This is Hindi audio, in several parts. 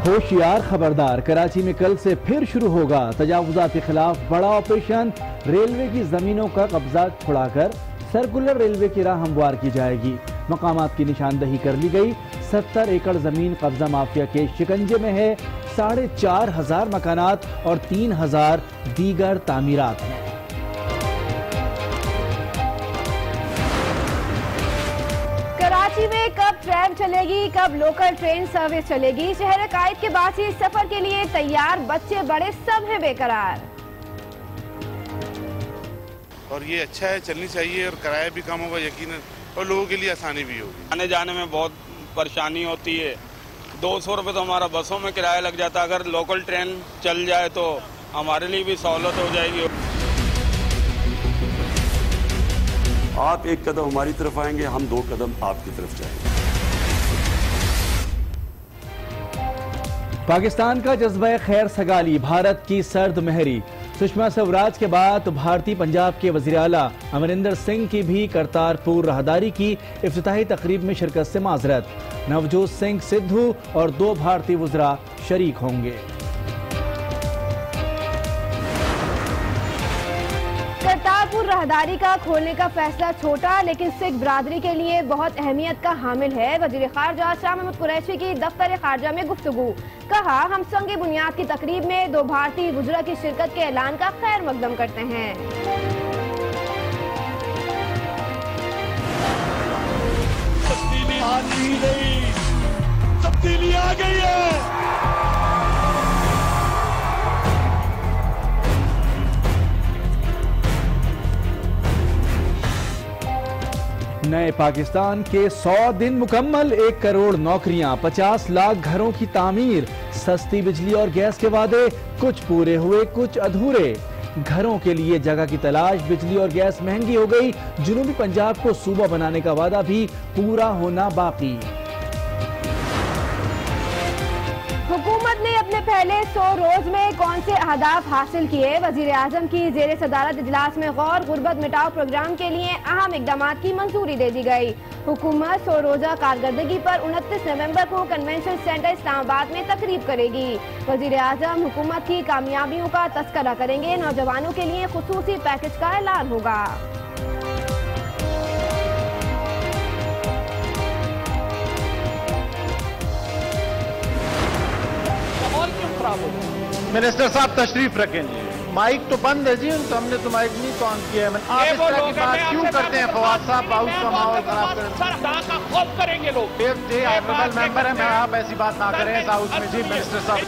होशियार खबरदार, कराची में कल से फिर शुरू होगा तजावुजात के खिलाफ बड़ा ऑपरेशन। रेलवे की जमीनों का कब्जा छुड़ाकर सर्कुलर रेलवे की राह हमवार की जाएगी। मकामात की निशानदही कर ली गई। 70 एकड़ जमीन कब्जा माफिया के शिकंजे में है। 4,500 मकानात और 3,000 दीगर तामीरात हैं। कराची में कब ट्रेन चलेगी, कब लोकल ट्रेन सर्विस चलेगी? शहर कायद के बाद से सफर के लिए तैयार, बच्चे बड़े सब हैं बेकरार। और ये अच्छा है, चलनी चाहिए और किराया भी कम होगा यकीनन, और लोगों के लिए आसानी भी होगी। आने जाने में बहुत परेशानी होती है। 200 रुपये तो हमारा बसों में किराया लग जाता है। अगर लोकल ट्रेन चल जाए तो हमारे लिए भी सहूलत हो जाएगी। आप एक कदम हमारी तरफ आएंगे, हम 2 कदम आपकी तरफ जाएंगे। पाकिस्तान का जज्बा खैर सगाली, भारत की सर्द महरी। सुषमा स्वराज के बाद भारतीय पंजाब के वजीर आला अमरिंदर सिंह की भी करतारपुर राहदारी की इफ्तिताही तकरीब में शिरकत से माजरत। नवजोत सिंह सिद्धू और 2 भारतीय वज़रा शरीक होंगे। करतारपुर राहदारी का खोलने का फैसला छोटा लेकिन सिख बरादरी के लिए बहुत अहमियत का हामिल है। वजीर खारजा शाह महमूद कुरैशी की दफ्तर खारजा में गुफ्तगू। कहा, हम संग बुनियाद की तकरीब में 2 भारतीय वज़रा की शिरकत के ऐलान का खैर मकदम करते हैं। तब्दीली आ गई है। नए पाकिस्तान के 100 दिन मुकम्मल, 1 करोड़ नौकरियां, 50 लाख घरों की तामीर, सस्ती बिजली और गैस के वादे कुछ पूरे हुए कुछ अधूरे। घरों के लिए जगह की तलाश, बिजली और गैस महंगी हो गई। जुनूबी पंजाब को सूबा बनाने का वादा भी पूरा होना बाकी। हुकूमत ने अपने पहले 100 रोज में कौन से अहदाफ हासिल किए? वजीर आजम की जेर सदारत इजलास में गौर, गुर्बत मिटाओ प्रोग्राम के लिए अहम इकदामात की मंजूरी दे दी गई। हुकूमत 100 रोजा कारकर्दगी पर 29 नवंबर को कन्वेंशन सेंटर इस्लामाबाद में तकरीब करेगी। वजीर आजम हुकूमत की कामयाबियों का तस्करा करेंगे। नौजवानों के लिए खुसूसी पैकेज का ऐलान होगा। मिनिस्टर साहब तशरीफ रखेंगे। माइक तो बंद है जी, तो हमने तो माइक नहीं तो ऑन किया है। आप इस तरह की बात क्यों करते हैं फवाद साहब? हाउस का माहौल खराब करेंगे लोग। ऑनरेबल मेंबर है, मैं आप ऐसी बात ना करें हाउस में जी। मिनिस्टर साहब,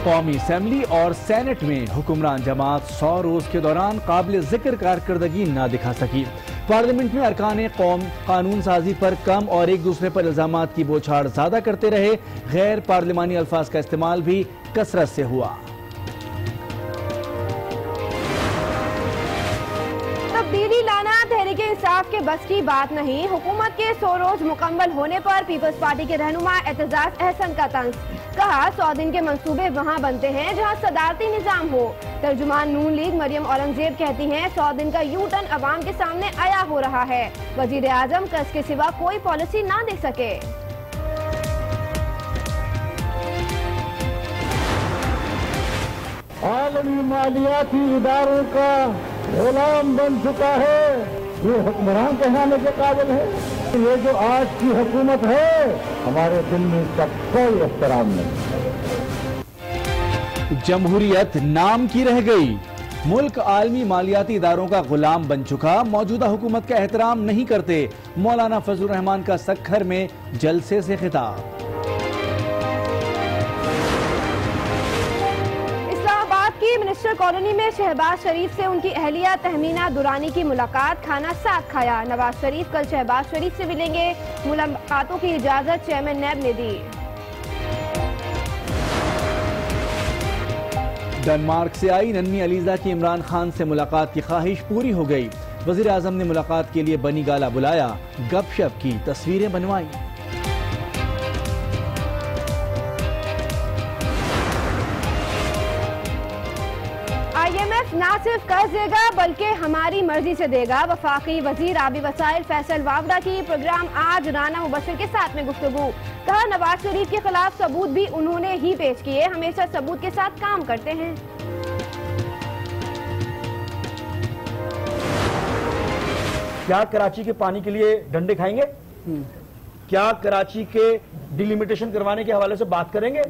कौमी असम्बली और सेनेट में हुक्मरान जमात 100 रोज के दौरान काबिल जिक्र कारकर्दगी न दिखा सकी। पार्लियामेंट में अरकान कौम कानून साजी पर कम और एक दूसरे पर इल्जामात की बौछार ज्यादा करते रहे। गैर पार्लिमानी अल्फाज का इस्तेमाल भी कसरत से हुआ। तब्दीली लाना तहरीक इंसाफ के बस की बात नहीं। हुकूमत के 100 रोज मुकम्मल होने पर पीपल्स पार्टी के रहनुमा एतजाज अहसन का तंज। कहा, 100 दिन के मंसूबे वहाँ बनते हैं जहाँ सदारती निजाम हो। तर्जुमान नून लीग मरियम औरंगजेब कहती हैं, 100 दिन का यू टर्न अवाम के सामने आया हो रहा है। वजीर आजम कर्ज के सिवा कोई पॉलिसी ना दे सके। आलमी मालियाती इदारों का गुलाम बन चुका है। ये हुक्मरान कहलाने के काबिल है। ये जो आज की हुकूमत है, हमारे दिल में इसका कोई एहतराम नहीं। जमहूरियत नाम की रह गई। मुल्क आलमी मालियाती इदारों का गुलाम बन चुका। मौजूदा हुकूमत का एहतराम नहीं करते। मौलाना फजलुर रहमान का सक्खर में जलसे से खिताब। की मिनिस्टर कॉलोनी में शहबाज शरीफ से उनकी अहलिया तहमीना दुरानी की मुलाकात, खाना साथ खाया। नवाज शरीफ कल शहबाज शरीफ से मिलेंगे। मुलाकातों की इजाजत चेयरमैन नैब ने दी। डेनमार्क से आई नन्ही अलीजा की इमरान खान से मुलाकात की ख्वाहिश पूरी हो गई। वजीर आजम ने मुलाकात के लिए बनी गाला बुलाया, गपशप की, तस्वीरें बनवाई। IMF ना सिर्फ कर्ज देगा बल्कि हमारी मर्जी से देगा। वफाकी वजीर आबी वसाइल फैसल वावड़ा की प्रोग्राम आज राना मुबशर के साथ में गुफ्तगू। कहा नवाज शरीफ के खिलाफ सबूत भी उन्होंने ही पेश किए, हमेशा सबूत के साथ काम करते हैं। क्या कराची के पानी के लिए डंडे खाएंगे? क्या कराची के डिलिमिटेशन करवाने के हवाले से बात करेंगे?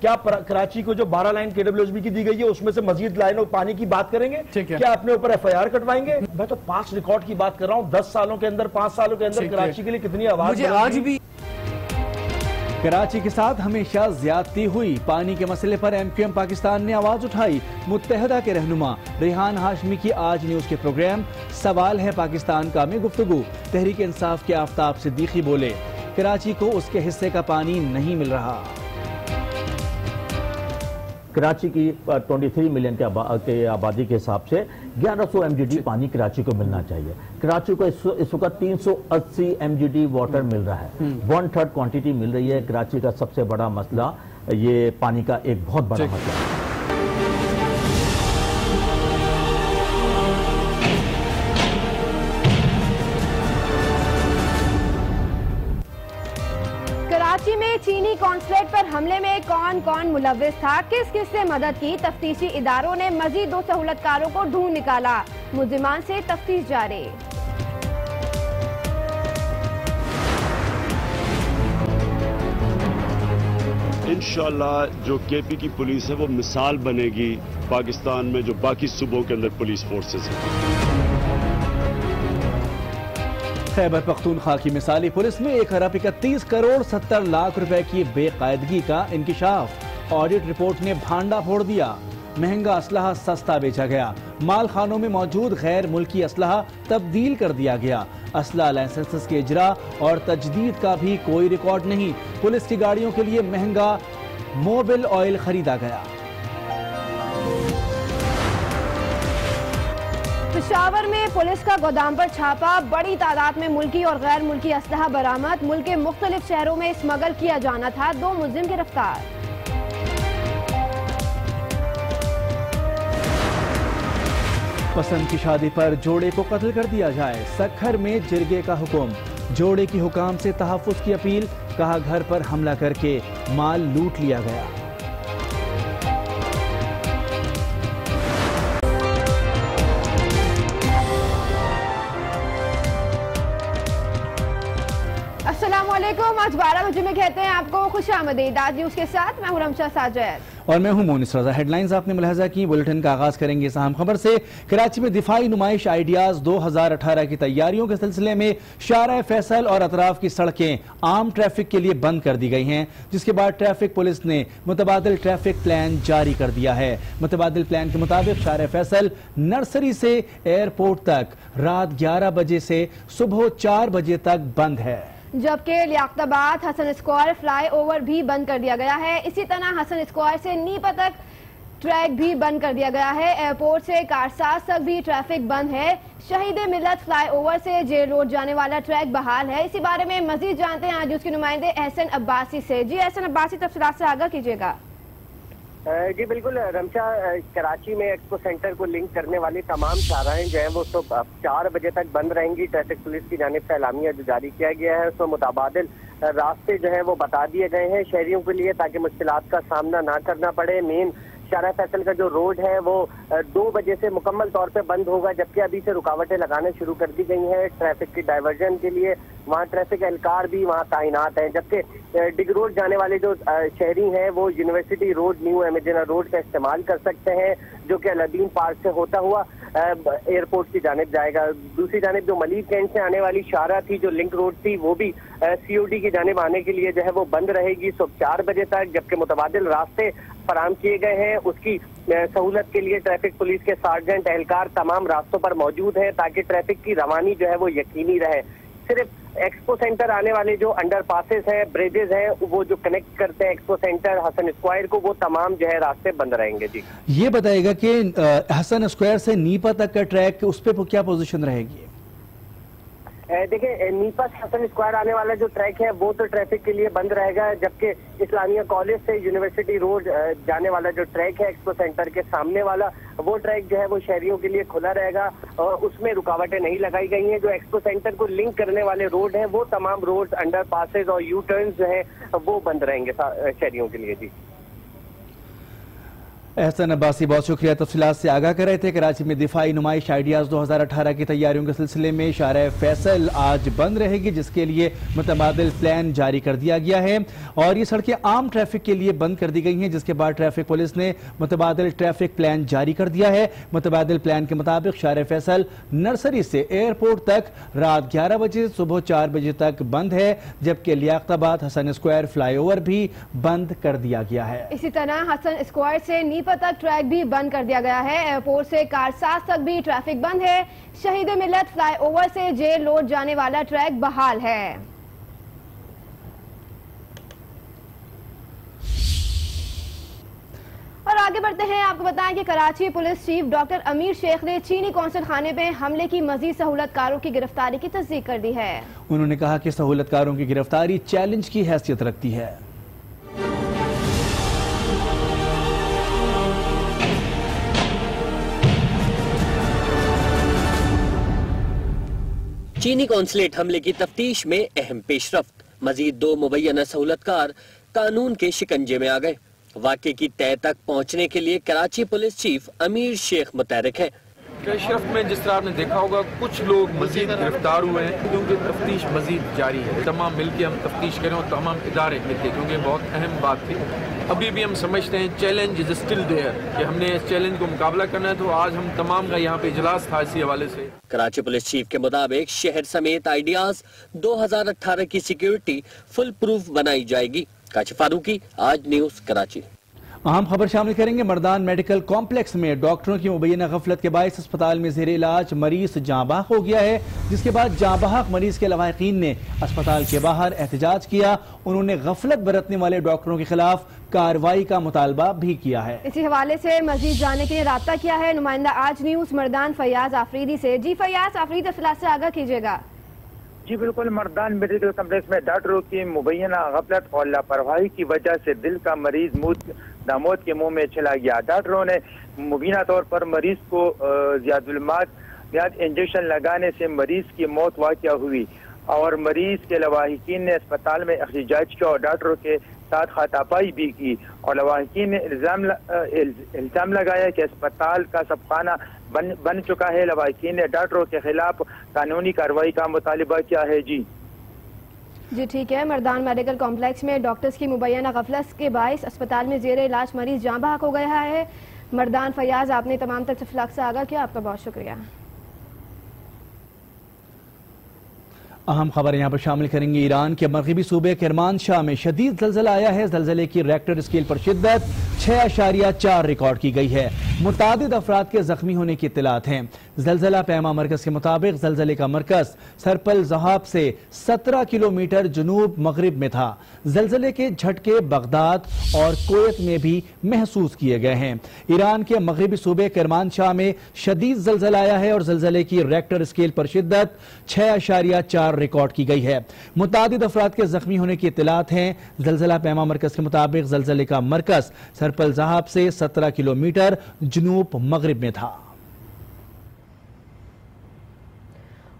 क्या कराची को जो 12 लाइन केडब्ल्यूएसबी की दी गई है उसमें से मजीद लाइन और पानी की बात करेंगे? क्या अपने ऊपर एफआईआर कटवाएंगे? मैं तो पास्ट रिकॉर्ड की बात कर रहा हूं। 10 सालों के अंदर 5 सालों के अंदर कराची के लिए कितनी आवाज आज भी। कराची के साथ हमेशा ज्यादती हुई। पानी के मसले पर एमक्यूएम पाकिस्तान ने आवाज उठाई। मुत्तहदा के रहनुमा रेहान हाशमी की आज न्यूज के प्रोग्राम सवाल है पाकिस्तान का में गुफ्तगू। तहरीक इंसाफ के आफ्ताब सिद्दीकी बोले कराची को उसके हिस्से का पानी नहीं मिल रहा। कराची की 23 मिलियन के आबादी के हिसाब से 1100 MGD पानी कराची को मिलना चाहिए। कराची को इस वक्त 380 MGD वाटर मिल रहा है। 1/3 क्वांटिटी मिल रही है। कराची का सबसे बड़ा मसला ये पानी का एक बहुत बड़ा मसला है। कराची में चीनी कॉन्सुलेट पर हमले में कौन कौन मुलव्विस था, किस किस से मदद की, तफ्तीशी इदारों ने मजीद 2 सहूलतकारों को ढूंढ निकाला। मुल्जिमान से तफ्तीश जारी। इंशाअल्लाह जो केपी की पुलिस है वो मिसाल बनेगी पाकिस्तान में जो बाकी सूबों के अंदर पुलिस फोर्सेस है। खैबर पख्तूनख्वा की मिसाली पुलिस में 1 अरब 31 करोड़ 70 लाख रुपए की बेकायदगी का इंकिशाफ। ऑडिट रिपोर्ट ने भांडा फोड़ दिया। महंगा असलहा सस्ता बेचा गया। माल खानों में मौजूद गैर मुल्की असलहा तब्दील कर दिया गया। असला लाइसेंस के इजरा और तजदीद का भी कोई रिकॉर्ड नहीं। पुलिस की गाड़ियों के लिए महंगा मोबिल ऑयल खरीदा गया। पेशावर में पुलिस का गोदाम पर छापा। बड़ी तादाद में मुल्की और गैर मुल्की असलहा बरामद। मुल्क के मुख्तलिफ शहरों में स्मगल किया जाना था। 2 मुलजिम गिरफ्तार। पसंद की शादी पर जोड़े को कत्ल कर दिया जाए। सखर में जिरगे का हुक्म। जोड़े की हुकाम से तहफ्फुज की अपील। कहा घर पर हमला करके माल लूट लिया गया। अस्सलामुअलैकुम। आज 12 बजे में कहते हैं आपको खुशामदीद। आज न्यूज के साथ मैं हूं रमशा साजिद और मैं हूं मोनिस रजा। हेडलाइंस आपने मुलाहजा की। बुलेटिन का आगाज करेंगे इस अहम खबर से। कराची में दिफाई नुमाइश आइडियाज 2018 की तैयारियों के सिलसिले में शारा फैसल और अतराफ की सड़कें आम ट्रैफिक के लिए बंद कर दी गई हैं, जिसके बाद ट्रैफिक पुलिस ने मुतबादिल ट्रैफिक प्लान जारी कर दिया है। मुतबादिल प्लान के मुताबिक शारा फैसल नर्सरी से एयरपोर्ट तक रात 11 बजे से सुबह 4 बजे तक बंद है, जबकि लियाकताबाद हसन स्क्वायर फ्लाईओवर भी बंद कर दिया गया है। इसी तरह हसन स्क्वायर से नीपा तक ट्रैक भी बंद कर दिया गया है। एयरपोर्ट से कारसाज तक भी ट्रैफिक बंद है। शहीद मिलत फ्लाईओवर से जेल रोड जाने वाला ट्रैक बहाल है। इसी बारे में मजीद जानते हैं आज उसके नुमाइंदे एहसन अब्बासी से। जी एहसन अब्बासी, तफसीलात से आगाह कीजिएगा। जी बिल्कुल रमशा, कराची में एक्सपो सेंटर को लिंक करने वाली तमाम शाहराहें जो है वो तो 4 बजे तक बंद रहेंगी। ट्रैफिक पुलिस की जानिब से एलामिया जो जारी किया गया है उसमें मुताबादिल रास्ते जो है वो बता दिए गए हैं शहरियों के लिए, ताकि मुश्किलात का सामना ना करना पड़े। मेन शारा फैसल का जो रोड है वो 2 बजे से मुकम्मल तौर पे बंद होगा, जबकि अभी से रुकावटें लगाने शुरू कर दी गई हैं ट्रैफिक की डाइवर्जन के लिए। वहाँ ट्रैफिक एहलकार भी वहाँ तैनात हैं, जबकि डिग रोड जाने वाले जो शहरी हैं वो यूनिवर्सिटी रोड, न्यू एमेजिना रोड का इस्तेमाल कर सकते हैं, जो कि अलादीन पार्क से होता हुआ एयरपोर्ट की जानिब जाएगा। दूसरी जानिब जो मलिक कैंट से आने वाली शारा थी, जो लिंक रोड थी, वो भी COD की जानिब आने के लिए जो है वो बंद रहेगी सुबह 4 बजे तक, जबकि मुतबादिल रास्ते फराम किए गए हैं। उसकी सहूलत के लिए ट्रैफिक पुलिस के सार्जेंट एहलकार तमाम रास्तों पर मौजूद हैं, ताकि ट्रैफिक की रवानी जो है वो यकीनी रहे। सिर्फ एक्सपो सेंटर आने वाले जो अंडर पासेस हैं, ब्रिजेस हैं, वो जो कनेक्ट करते हैं एक्सपो सेंटर हसन स्क्वायर को, वो तमाम जो है रास्ते बंद रहेंगे। जी ये बताएगा कि हसन स्क्वायर से नीपा तक का ट्रैक उस पर क्या पोजीशन रहेगी? देखिए, नीपा से हसन स्क्वायर आने वाला जो ट्रैक है वो तो ट्रैफिक के लिए बंद रहेगा, जबकि इस्लामिया कॉलेज से यूनिवर्सिटी रोड जाने वाला जो ट्रैक है एक्सपो सेंटर के सामने वाला, वो ट्रैक जो है वो शहरियों के लिए खुला रहेगा और उसमें रुकावटें नहीं लगाई गई हैं। जो एक्सपो सेंटर को लिंक करने वाले रोड हैं वो तमाम रोड, अंडर पासेज और यू टर्न जो है वो बंद रहेंगे शहरियों के लिए। जी एहसन अब्बासी, बहुत शुक्रिया। तफसीलात से आगाह कर रहे थे। कराची में दिफाई नुमाइश आइडियाज 2018 की तैयारियों के सिलसिले में शाहराह फैसल आज बंद रहेगी, जिसके लिए मुतबादिल प्लान जारी कर दिया गया है और ये सड़कें आम ट्रैफिक के लिए बंद कर दी गई हैं, जिसके बाद ट्रैफिक पुलिस ने मुतबादिल ट्रैफिक प्लान जारी कर दिया है। मुतबादिल प्लान के मुताबिक शाहराह फैसल नर्सरी से एयरपोर्ट तक रात 11 बजे सुबह 4 बजे तक बंद है, जबकि लियाकताबाद हसन स्क्वायर फ्लाईओवर भी बंद कर दिया गया है। इसी तरह हसन स्क्वायर से नीपा तक ट्रैक भी बंद कर दिया गया है। एयरपोर्ट से कारसाज तक भी ट्रैफिक बंद है। शहीद मिल्लत फ्लाईओवर से जेल रोड जाने वाला ट्रैक बहाल है। और आगे बढ़ते हैं, आपको बताएं कि कराची पुलिस चीफ डॉक्टर अमीर शेख ने चीनी कौंसल खाने में हमले की मजीद सहूलतकारों की गिरफ्तारी की तस्दीक कर दी है। उन्होंने कहा कि सहूलतकारों की गिरफ्तारी चैलेंज की हैसियत रखती है। चीनी कौंसलेट हमले की तफ्तीश में अहम पेशरफ्त, मजीद 2 मुबैना सहूलतकार कानून के शिकंजे में आ गए। वाक़े की तह तक पहुंचने के लिए कराची पुलिस चीफ अमीर शेख मुतहरिक है। पेशरफ्त में जिस तरह आपने देखा होगा कुछ लोग मजीद गिरफ्तार हुए हैं, क्योंकि तफ्तीश मजीद जारी है। तमाम मिलकर हम तफ्तीश करें और तमाम इदारे मिलकर, क्योंकि बहुत अहम बात थी। अभी भी हम समझते हैं चैलेंज इज स्टिल देयर कि हमने इस चैलेंज को मुकाबला करना है, तो आज हम तमाम का यहाँ पे इजलास था इसी हवाले से। कराची पुलिस चीफ के मुताबिक शहर समेत आइडियाज 2018 की सिक्योरिटी फुल प्रूफ बनाई जाएगी। काशिफ फारूकी, आज न्यूज कराची। अहम खबर शामिल करेंगे। मर्दान मेडिकल कॉम्प्लेक्स में डॉक्टरों की मुबैना गफलत के बायस अस्पताल में ज़ेर इलाज मरीज जाँ बहक हो गया है, जिसके बाद जाँ बहक मरीज के लवाहिकीन ने अस्पताल के बाहर एहतजाज किया। उन्होंने गफलत बरतने वाले डॉक्टरों के खिलाफ कार्रवाई का मुतालबा भी किया है। इसी हवाले से मजीद जानने के लिए राब्ता किया है नुमाइंदा आज न्यूज मर्दान फैयाज आफरीदी से। जी फैयाज आफरीदी, तफसीलात से आगाह कीजिएगा। जी बिल्कुल, मर्दान मेडिकल कॉम्प्लेक्स में डॉक्टरों की मुबैना गफलत और लापरवाही की वजह से दिल का मरीज दामोद के मुंह में चला गया। डॉक्टरों ने मुबीना तौर पर मरीज को ज्यादा इंजेक्शन लगाने से मरीज की मौत वाक़या हुई और मरीज के लवाहिकीन ने अस्पताल में एहतजाज किया और डॉक्टरों के साथ हाथापाई भी की और लवाहिकीन ने इल्जाम लगाया कि अस्पताल का सबखाना बन चुका है। लवाहिकीन ने डॉक्टरों के खिलाफ कानूनी कार्रवाई का मुतालिबा किया है। जी ठीक है। मर्दान मेडिकल कॉम्प्लेक्स में डॉक्टर्स की मुबैना गफलत के बायस अस्पताल में जेर इलाज मरीज जाँ बहक हो गया है। मर्दान फैयाज, आपने तमाम तफसीलात से आगाह किया, आपका बहुत शुक्रिया। अहम खबर यहाँ पर शामिल करेंगे। ईरान के मगरबी सूबे किरमानशाह में शदीद ज़लज़ला आया है। ज़लज़ले की रेक्टर स्केल पर शिद्दत 6.4 रिकॉर्ड की गई है। मुतादिद अफराद के जख्मी होने की इत्तलात हैं। ज़लज़ला पैमा मरकज़ के मुताबिक ज़लज़ले का मरकज़ सरपल ज़हाब से 17 किलोमीटर जनूब मगरिब में था। ज़लज़ले के झटके बगदाद और कोयत में भी महसूस किए गए हैं। ईरान के मगरबी सूबे किरमानशाह में शदीद ज़लज़ला आया है और ज़लज़ले की रेक्टर स्केल पर शिद्दत 6.4 रिकॉर्ड की गई है। मुतादिद अफराद के जख्मी होने की इत्तलात हैं। ज़लज़ला पैमा मरकज़ के मुताबिक ज़लज़ले का मरकज़ सरपल ज़हाब से 17 किलोमीटर जनूब मगरिब में था।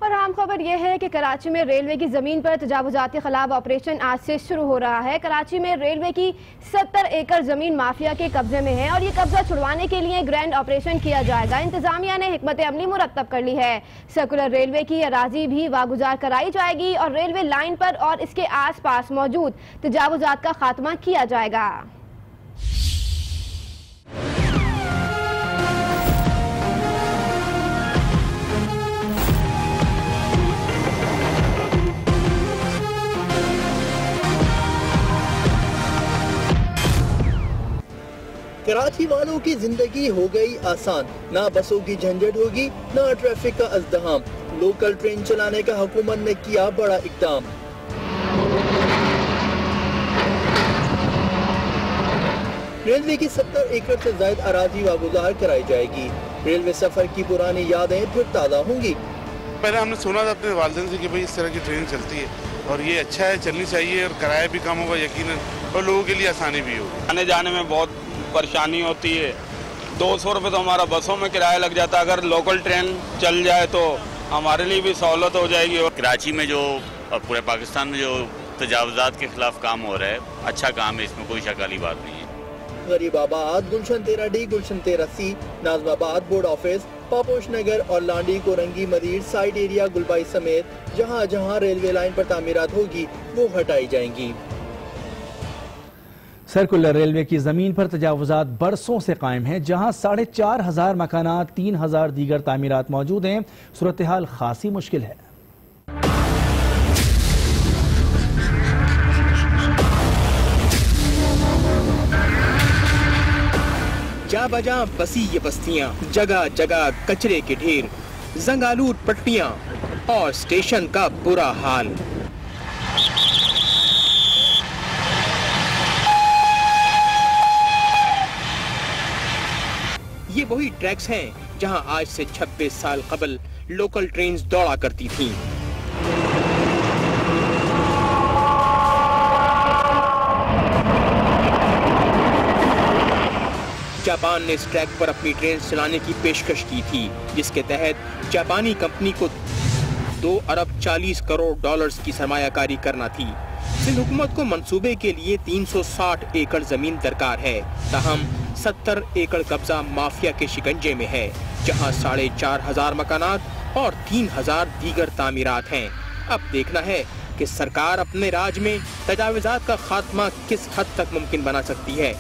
और आम खबर यह है कि कराची में रेलवे की जमीन पर तजावुजात के खिलाफ ऑपरेशन आज से शुरू हो रहा है। कराची में रेलवे की 70 एकड़ जमीन माफिया के कब्जे में है और ये कब्जा छुड़वाने के लिए ग्रैंड ऑपरेशन किया जाएगा। इंतजामिया ने हिकमत अमली मुरतब कर ली है। सर्कुलर रेलवे की अराजी भी वागुजार कराई जाएगी और रेलवे लाइन पर और इसके आस पास मौजूद तजावुजात का खात्मा किया जाएगा। कराची वालों की जिंदगी हो गई आसान, ना बसों की झंझट होगी, ना ट्रैफिक का अज़दहाम। लोकल ट्रेन चलाने का हुकूमत ने किया बड़ा इक़दाम। रेलवे की 70 एकड़ से ज्यादा अराजी वागुजार कराई जाएगी। रेलवे सफर की पुरानी यादें फिर ताज़ा होंगी। पहले हमने सुना था अपने वालिदैन से कि भाई इस तरह की ट्रेन चलती है और ये अच्छा है, चलनी चाहिए और किराया भी कम होगा यकीनन और लोगों के लिए आसानी भी होगी। आने जाने में बहुत परेशानी होती है। 200 रुपये तो हमारा बसों में किराया लग जाता है। अगर लोकल ट्रेन चल जाए तो हमारे लिए भी सहूलत हो जाएगी। और कराची में जो पूरे पाकिस्तान में जो तजावुज़ात के खिलाफ काम हो रहा है, अच्छा काम है, इसमें कोई शक वाली बात नहीं है। Gharibabad, Gulshan 13D, Gulshan 13C, Nazimabad board office, Paposh Nagar और लांडी, कोरंगी, मदीर, साइड एरिया, गुलबाई समेत जहां जहां रेलवे लाइन पर तामीरात होगी वो हटाई जाएंगी। सर्कुलर रेलवे की जमीन पर तजावुजात बरसों से कायम हैं, जहां 4,500 मकानात, 3,000 दीगर तामीरात मौजूद हैं। सूरत हाल खासी मुश्किल है। जा बजा बसी ये बस्तियां, जगह जगह कचरे के ढेर, जंगालूद पट्टियां और स्टेशन का बुरा हाल। ये वही ट्रैक्स हैं जहां आज से 26 साल कबल लोकल ट्रेन्स दौड़ा करती थीं। जापान ने इस ट्रैक पर अपनी ट्रेन चलाने की पेशकश की थी, जिसके तहत जापानी कंपनी को 2 अरब 40 करोड़ डॉलर्स की सरमायाकारी करना थी। सिंध हुकूमत को मंसूबे के लिए 360 एकड़ जमीन दरकार है, ताहम 70 एकड़ कब्जा माफिया के शिकंजे में है, जहां 4,500 मकानात और 3,000 दीगर तामीरात हैं। अब देखना है कि सरकार अपने राज में तजावुजात का खात्मा किस हद तक मुमकिन बना सकती है।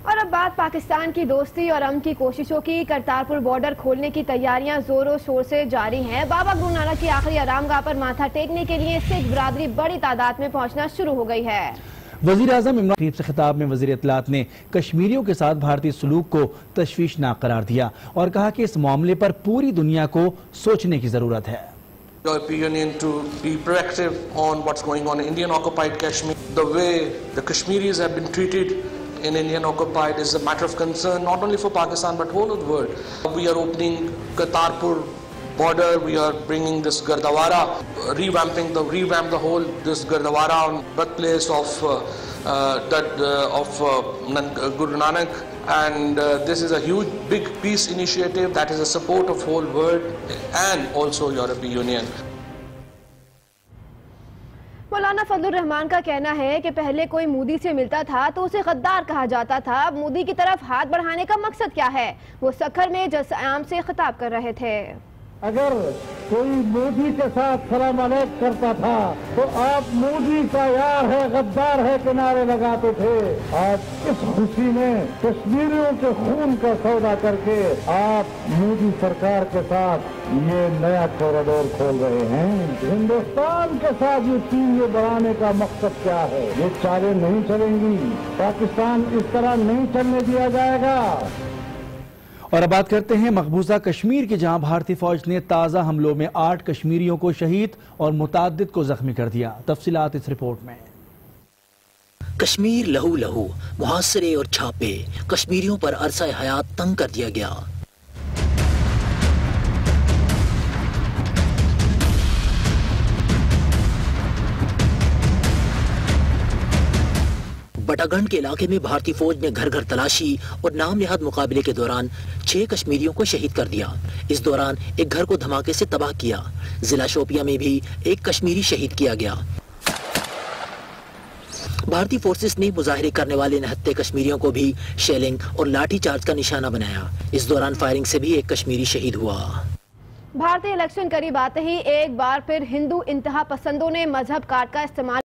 और अब बात पाकिस्तान की दोस्ती और अमन की कोशिशों की। करतारपुर बॉर्डर खोलने की तैयारियां जोरों शोर से जारी हैं। बाबा गुरु नानक की आखिरी आरामगाह पर माथा टेकने के लिए सिख बिरादरी बड़ी तादाद में पहुंचना शुरू हो गई है। वजीर आजम इमरान खान से खिताब में वजीर इत्तलात ने कश्मीरियों के साथ भारतीय सलूक को तशवीशनाक करार दिया और कहा कि इस मामले पर पूरी दुनिया को सोचने की जरूरत है। European Union to be proactive on what's going on in Indian occupied Kashmir. The way the Kashmiris have been treated in Indian occupied is a matter of concern not only for Pakistan but whole of the world. We are opening Kartarpur border, we are bringing this Gurdwara, revamp the whole this Gurdwara on birthplace of Guru Nanak, and this is a huge big peace initiative that is the support of whole world and also European Union. मौलाना फजलुर रहमान का कहना है कि पहले कोई मोदी से मिलता था तो उसे गद्दार कहा जाता था। अब मोदी की तरफ हाथ बढ़ाने का मकसद क्या है? वो सखर में जलसा आम से खिताब कर रहे थे। अगर कोई मोदी के साथ सलाम अलैक करता था तो आप मोदी का यार है, गद्दार है के नारे लगाते थे। आज इस खुशी में कश्मीरियों के खून का सौदा करके आप मोदी सरकार के साथ ये नया कॉरिडोर खोल रहे हैं। हिंदुस्तान के साथ ये चीजें बढ़ाने का मकसद क्या है? ये चालें नहीं चलेंगी, पाकिस्तान इस तरह नहीं चलने दिया जाएगा। और अब बात करते हैं मकबूजा कश्मीर की, जहां भारतीय फौज ने ताज़ा हमलों में 8 कश्मीरियों को शहीद और मुताद्दिद को जख्मी कर दिया। तफसीलात इस रिपोर्ट में। कश्मीर लहू लहू, मुहासरे और छापे, कश्मीरियों पर अरसा हयात तंग कर दिया गया। बटागंड के इलाके में भारतीय फौज ने घर घर तलाशी और नाम निहाद मुकाबले के दौरान 6 कश्मीरियों को शहीद कर दिया। इस दौरान एक घर को धमाके से तबाह किया। जिला शोपिया में भी एक कश्मीरी शहीद किया गया। भारतीय फोर्सेस ने मुजाहरे करने वाले 69 कश्मीरियों को भी शेलिंग और लाठी चार्ज का निशाना बनाया। इस दौरान फायरिंग से भी एक कश्मीरी शहीद हुआ। भारतीय इलेक्शन करीब आते ही एक बार फिर हिंदू इंतहा पसंदों ने मजहब कार्ड का इस्तेमाल